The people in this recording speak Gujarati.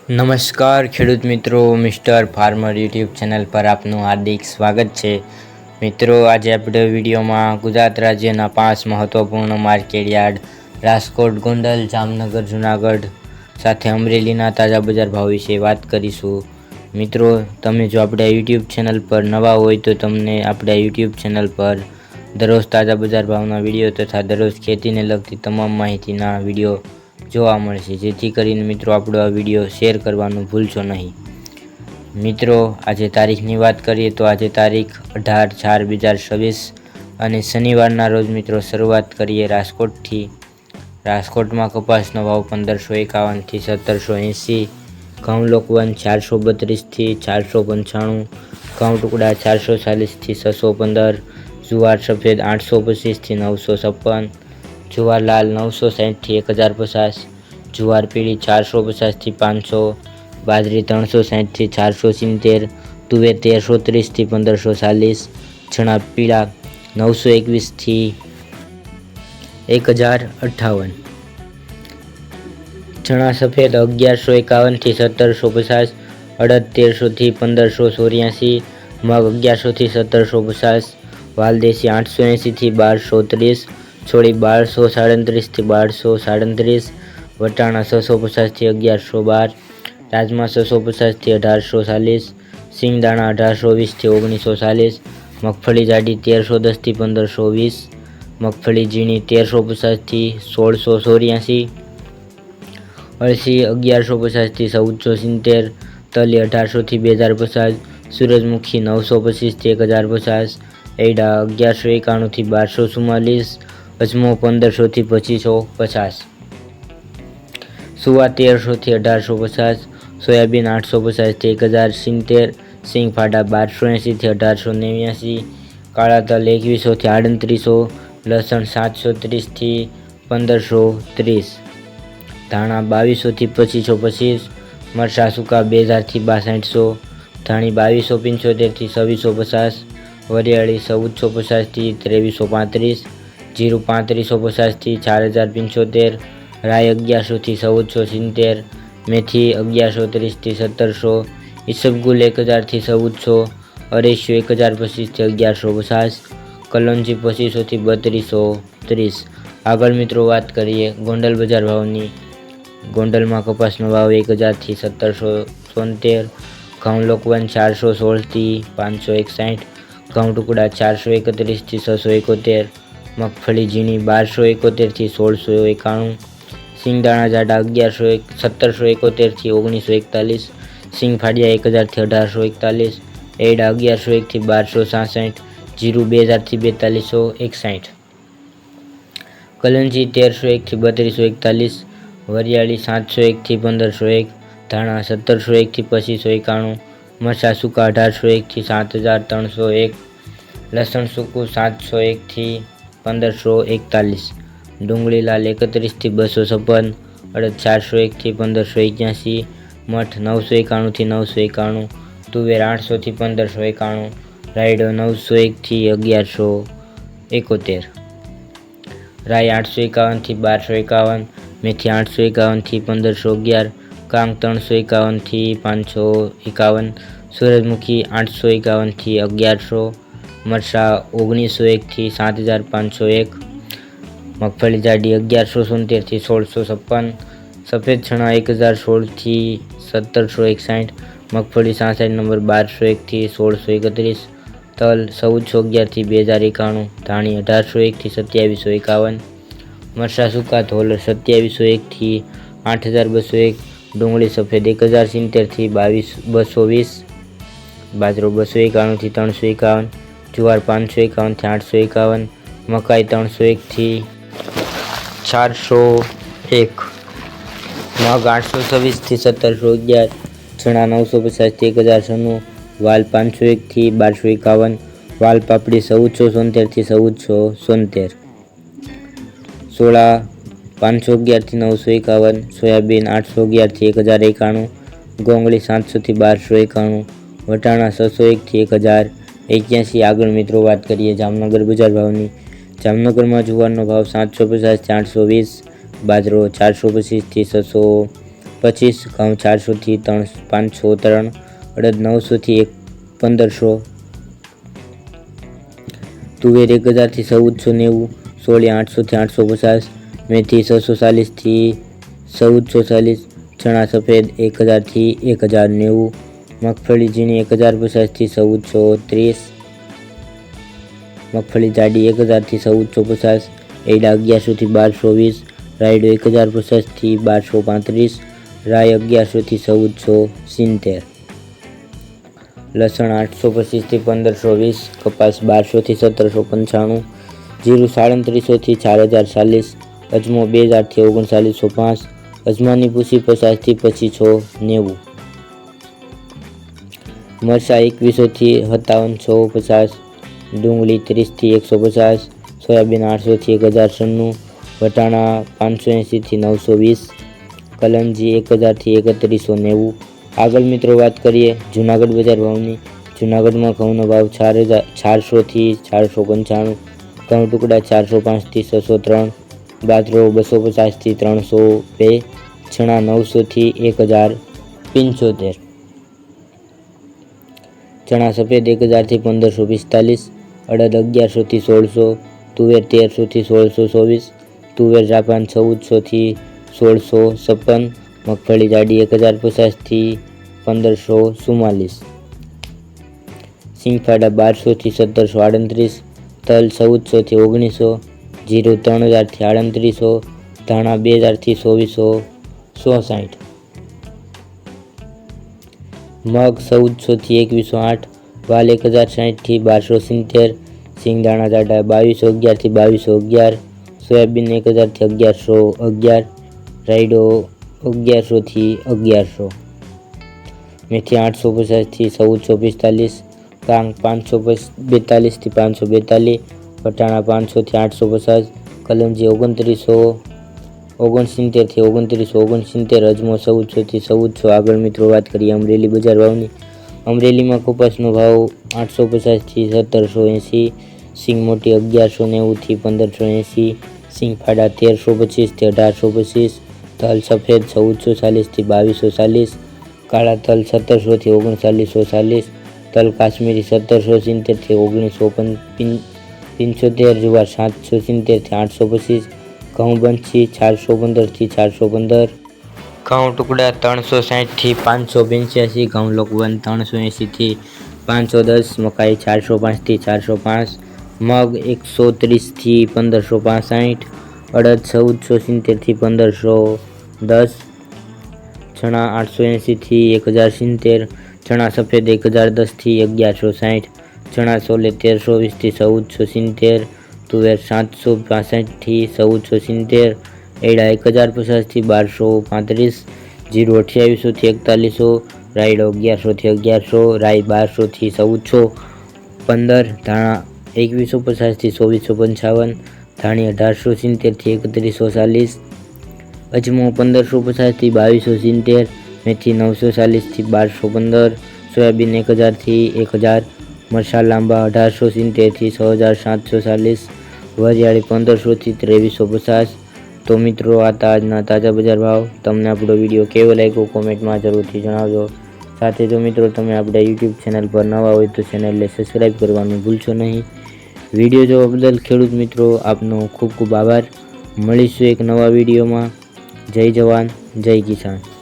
નમસ્કાર ખેડૂત મિત્રો, મિસ્ટર ફાર્મર યુટ્યુબ ચેનલ પર આપનું હાર્દિક સ્વાગત છે. મિત્રો, આજે આપણે વિડીયોમાં ગુજરાત રાજ્યના 5 મહત્વપૂર્ણ માર્કેટયાર્ડ રાજકોટ, ગોંડલ, જામનગર, જૂનાગઢ સાથે અમરેલીના તાજા બજાર ભાવ વિશે વાત કરીશું. મિત્રો, તમે જો આપણા યુટ્યુબ ચેનલ પર નવા હોય તો તમને આપણા યુટ્યુબ ચેનલ પર દરરોજ તાજા બજાર ભાવના વિડીયો તથા દરરોજ ખેતીને લગતી તમામ માહિતીના વિડીયો જોવા મળશે. જેથી કરીને મિત્રો આપણો આ વિડીયો શેર કરવાનું ભૂલશો નહીં. મિત્રો, આજે તારીખની વાત કરીએ તો આજે તારીખ 18/4/2026 અને શનિવારના રોજ મિત્રો શરૂઆત કરીએ રાજકોટથી. રાજકોટમાં કપાસનો ભાવ 1551થી 1780, ઘઉં લોકવન 432થી 495, ઘઉં ટુકડા 440થી 615, જુવાર સફેદ 825થી 956, જુવાર લાલ 960થી 1050, જુવાર પીળી 450થી 500, બાજરી 360થી 470, તુવેર 1330થી 1540, ચણા પીળા 921થી 1058, ચણા સફેદ 1151થી 1750, અડદ 1300થી 1584, મગ 1100થી 1750, વાલદેશી 880થી 1230, છોડી 1237થી 1237, વટાણા 650થી 1112, રાજમા 650થી 1840, સિંગદાણા 1820થી 1940, મગફળી જાડી 1310થી 1520, મગફળી ઝીણી 1350થી 1684, અળસી 1150થી 1470, તલી 1800થી 2050, સૂરજમુખી 925થી 1050, એડા 1191થી 1244, અજમો 1500થી 2550, સુવા 1300થી 1850, સોયાબીન 850થી 1070, સિંગ ફાડા 1280થી 1889, કાળા તલ 2100થી 3800, લસણ 730થી 1530, ધાણા 2200થી 2525, મરચાં સૂકા 2000થી 6200, ધાણી 2275થી 2650, વરિયાળી 1450થી 2335, જીરું 3550થી 4075, રાઈ 1100થી 1470, મેથી 1130થી 1700, ઈસબગુલ 1000થી 1400, અરેશિયો 1025થી 1150, કલોંજી 2500થી 3230. આગળ મિત્રો વાત કરીએ ગોંડલ બજાર ભાવની. ગોંડલમાં કપાસનો ભાવ 1000થી 1773, ઘઉં લોકવન 416થી 561, ઘઉં ટુકડા 431થી 671, મગફળી ઝીણી 1271થી 1691, સિંગદાણા જાડા 1771થી 1941, સિંગ ફાડિયા 1000થી 1841, એડા 1101થી 1266, જીરું 2000થી 4261, કલંજી 1301થી 3241, વરિયાળી 701થી 1501, ધાણા 1701થી 2591, મરચાં સૂકા 1801થી 7301, લસણ સૂકું 701થી 1541, ડુંગળી લાલ 31થી 256, અડદ 401થી 1581, મઠ 991થી 991, તુવેર 800થી 1591, રાયડો 901થી 1171, રાઈ 851થી 1251, મેથી 851થી 1511, કાંગ 351થી 551, સૂરજમુખી 851થી 1100, મરચાં 1901થી 7501, મગફળી જાડી 1170થી 1656, સફેદ ચણા 1016થી 1761, મગફળી 66 નંબર 1201થી 1631, તલ 1411થી 2091, ધાણી 1801થી 2751, મરચાં સૂકા ધોલ 2701થી 8201, ડુંગળી સફેદ 1070થી 2220, બાજરો 291થી 351, જુવાર 551થી 851, મકાઈ 301થી 401, મગ 826થી 1711, ચણા 950થી 1096, વાલ 501થી 1251, વાલ પાપડી 1470થી 1470, સોળા 511થી 951, સોયાબીન 811થી 1091, ગોંગળી 700થી 1291, વટાણા 601થી 1081. આગળ મિત્રો વાત કરીએ જામનગર બજાર ભાવની. જામનગરમાં જુવારનો ભાવ 750થી 820, બાજરો 425થી 25, ઘઉં 400 થી 503, અડદ 900 થી 1500, તુવેર 1000 થી 1490, સોળી 800 થી 850, મેથી 640 થી 1440, ચણા સફેદ 1000 થી 1090, મગફળી ઝીણી 1050 થી 1430, મગફળી જાડી 1000 થી 1450, એડા 1100 થી 1220, રાયડો 1050 થી 1235, રાય 1100 થી 1470, લસણ 825 થી 1520, કપાસ 1200 થી 1795, જીરું 3700 થી 4040, અજમો 2000 થી 3905, અજમાની ભૂસી 50 થી 2590, મરચાં 2100 થી 5750, ડુંગળી 30 થી 150, સોયાબીન 800 થી 1096, વટાણા 580 થી 920, કલંજી 1000 થી 3190। આગળ મિત્રો વાત કરીએ જૂનાગઢ બજાર ભાવની। જૂનાગઢમાં ઘઉંનો ભાવ 400 થી 495, ઘઉં ટુકડા 405 થી 603, બાજરો 250 થી 302, ચણા 900 થી 1075, ચણા સફેદ 1000 થી 1545, અડદ 1100 થી 1600, તુવેર 1300 થી 1624, તુવેર જાપાન 1400 થી 1656, મગફળી જાડી 1050 થી 1544, સિંગફાડા 1200 થી 1738, તલ 1400 થી 1900, જીરું 3000 થી 3800, ધાણા 2000 થી 2460, મગ 1400 થી 2108, વાલ 1060 થી 1270, સિંગદાણા જાડા 2211 થી 2211, સોયાબીન 1000 થી 1111, રાયડો 1100 થી 1100, મેથી 850 થી 1445, કાંગ 542 થી 542, વટાણા 500 થી 850, કલંજી 2969 થી 2969, અજમો 1400 થી 1400। આગળ મિત્રો વાત કરીએ અમરેલી બજાર ભાવની। અમરેલીમાં કપાસનો ભાવ 850 થી 1780, સિંગ મોટી 1190 થી 1580, સિંગ ફાડા 1325 થી 1825, તલ સફેદ 1440 થી 2240, કાળા તલ 1700 થી 3940, તલ કાશ્મીરી 1770 થી 1975, જુવાર 770 થી 825, ઘઉં બંછી 415 થી 415, ઘઉં ટુકડા 360 થી 585, ઘઉં લોકવન 380 થી 510, મકાઈ 405 થી 405, મગ 130 થી 1565, અડદ 1470 થી 1510, ચણા 880 થી 1070, ચણા સફેદ 1010 થી 1160, ચણા સોલે 1320 થી 1470, તુવેર 765 થી 1470, એડા 1050 થી 1235, જીરું 2800 થી 4100, રાયડો 1100 થી 1100, રાઈ 1200 થી 1415, ધાણા 2150 થી 2455, ધાણી 1870 થી 3140, અજમો 1550 થી 2270, મેથી 940 થી 1215, સોયાબીન 1000 થી 1000, મરચાં લાંબા 1870 થી 6740, વરિયાળી 1500 થી 2350। તો મિત્રો આ આજના તાજા બજાર ભાવ। તમને આપણો વિડીયો કેવો લાગ્યો કોમેન્ટમાં જરૂરથી જણાવજો। સાથે જો મિત્રો તમે આપણા યુટ્યુબ ચેનલ પર નવા હોય તો ચેનલને સબસ્ક્રાઈબ કરવાનું ભૂલશો નહીં। વિડીયો જોવા બદલ ખેડૂત મિત્રો આપનો ખૂબ ખૂબ આભાર। મળીશું એક નવા વિડીયોમાં। જય જવાન જય કિસાન।